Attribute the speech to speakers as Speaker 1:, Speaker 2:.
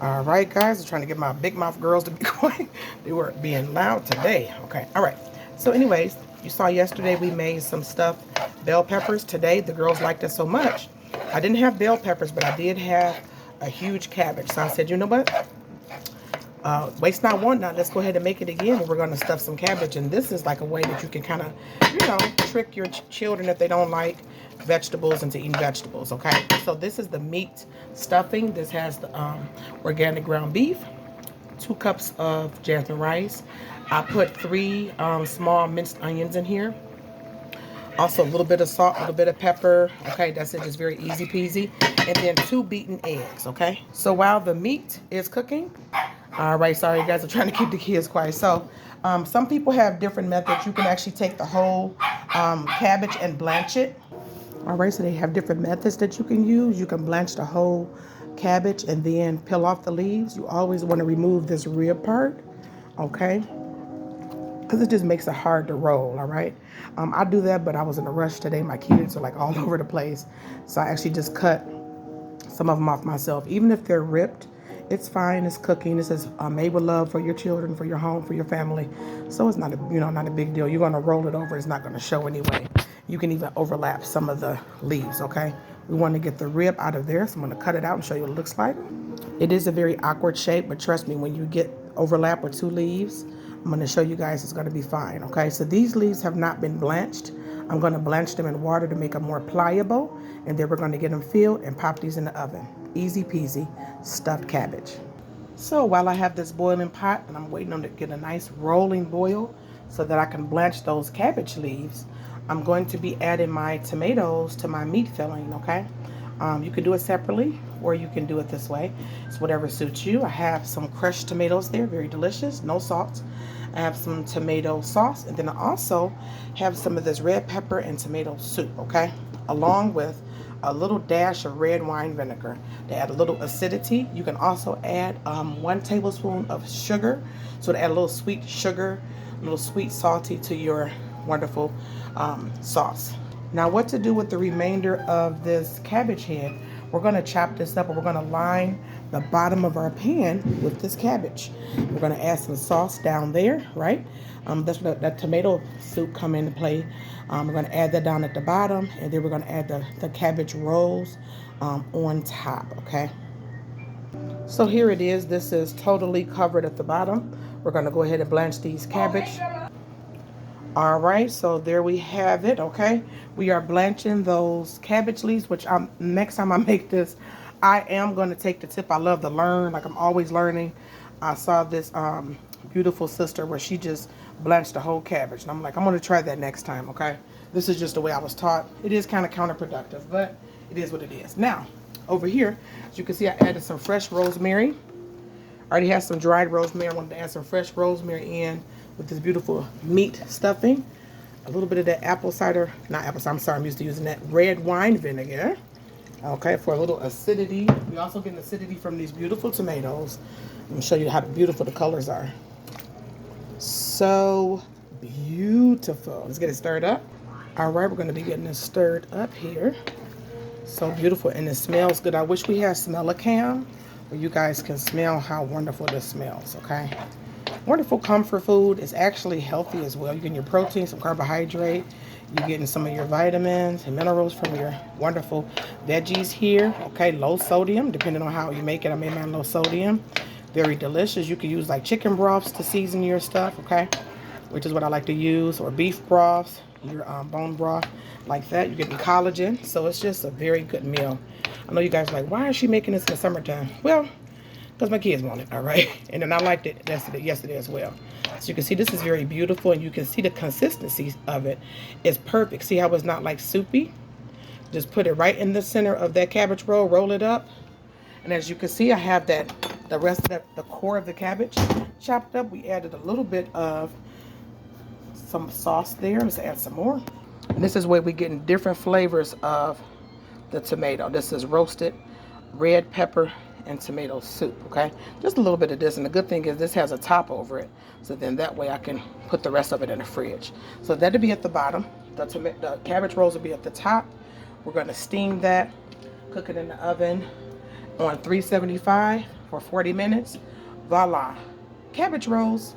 Speaker 1: All right, guys, I'm trying to get my big mouth girls to be quiet. They were being loud today. Okay, all right. So anyways, you saw yesterday we made some stuffed bell peppers. Today, the girls liked it so much. I didn't have bell peppers, but I did have a huge cabbage. So I said, you know what? Waste not, want not. Let's go ahead and make it again. And we're going to stuff some cabbage. And this is like a way that you can kind of, trick your children if they don't like vegetables into eating vegetables. Okay. So this is the meat stuffing. This has the organic ground beef, 2 cups of jasmine rice. I put 3 small minced onions in here. Also a little bit of salt, a little bit of pepper. Okay, that's it, just very easy peasy. And then 2 beaten eggs, okay? So while the meat is cooking, all right, sorry guys, I'm trying to keep the kids quiet. So some people have different methods. You can actually take the whole cabbage and blanch it. All right, so they have different methods that you can use. You can blanch the whole cabbage and then peel off the leaves. You always want to remove this rib part, okay? Because it just makes it hard to roll, all right? I do that, but I was in a rush today. My kids are like all over the place. So I actually just cut some of them off myself. Even if they're ripped, it's fine. It's cooking. This is made with love for your children, for your home, for your family. So it's not a, not a big deal. You're going to roll it over. It's not going to show anyway. You can even overlap some of the leaves, okay? We want to get the rib out of there. So I'm going to cut it out and show you what it looks like. It is a very awkward shape, but trust me, when you get overlap with 2 leaves, I'm going to show you guys it's going to be fine, okay? So these leaves have not been blanched. I'm going to blanch them in water to make them more pliable, and then we're going to get them filled and pop these in the oven. Easy peasy stuffed cabbage. So while I have this boiling pot and I'm waiting on it to get a nice rolling boil so that I can blanch those cabbage leaves, I'm going to be adding my tomatoes to my meat filling, okay? You can do it separately or you can do it this way. It's whatever suits you. I have some crushed tomatoes there, very delicious, no salt. I have some tomato sauce, and then I also have some of this red pepper and tomato soup, okay? Along with a little dash of red wine vinegar to add a little acidity. You can also add 1 tablespoon of sugar, so to add a little sweet sugar, a little sweet salty to your wonderful sauce. Now what to do with the remainder of this cabbage head? We're going to chop this up and we're going to line the bottom of our pan with this cabbage. We're going to add some sauce down there, right? That's where that tomato soup come into play. We're going to add that down at the bottom, and then we're going to add the cabbage rolls on top, okay? So here it is. This is totally covered at the bottom. We're going to go ahead and blanch these cabbage. All right, so there we have it, okay? We are blanching those cabbage leaves, which next time I make this, I am going to take the tip. I love to learn, like I'm always learning. I saw this beautiful sister where she just blanched the whole cabbage. And I'm like, I'm going to try that next time, okay? This is just the way I was taught. It is kind of counterproductive, but it is what it is. Now, over here, as you can see, I added some fresh rosemary. I already have some dried rosemary. I wanted to add some fresh rosemary in with this beautiful meat stuffing. A little bit of that apple cider, not apple cider, I'm sorry, I'm used to using that red wine vinegar. Okay, for a little acidity. We also get acidity from these beautiful tomatoes. I'm going to show you how beautiful the colors are. So beautiful. Let's get it stirred up. All right, we're going to be getting this stirred up here. So beautiful, and it smells good. I wish we had Smell-A-Cam where you guys can smell how wonderful this smells, okay? Wonderful comfort food. It's actually healthy as well. You're getting your protein, some carbohydrate. You're getting some of your vitamins and minerals from your wonderful veggies here. Okay, low sodium, depending on how you make it. I made mine low sodium. Very delicious. You can use like chicken broths to season your stuff, okay? Which is what I like to use, or beef broths, your bone broth, like that. You're getting collagen, so it's just a very good meal. I know you guys are like, why is she making this in the summertime? Well, because my kids want it, all right? And then I liked it yesterday as well. So you can see this is very beautiful, and you can see the consistency of it is perfect. See how it's not like soupy? Just put it right in the center of that cabbage roll it up. And as you can see, I have the rest of the core of the cabbage chopped up. We added a little bit of some sauce there. Let's add some more. And this is where we're getting different flavors of the tomato. This is roasted red pepper and tomato soup, okay? Just a little bit of this, and the good thing is this has a top over it, so then that way I can put the rest of it in the fridge. So that'll be at the bottom. The cabbage rolls will be at the top. We're going to steam that, cook it in the oven on 375 for 40 minutes. Voila. Cabbage rolls.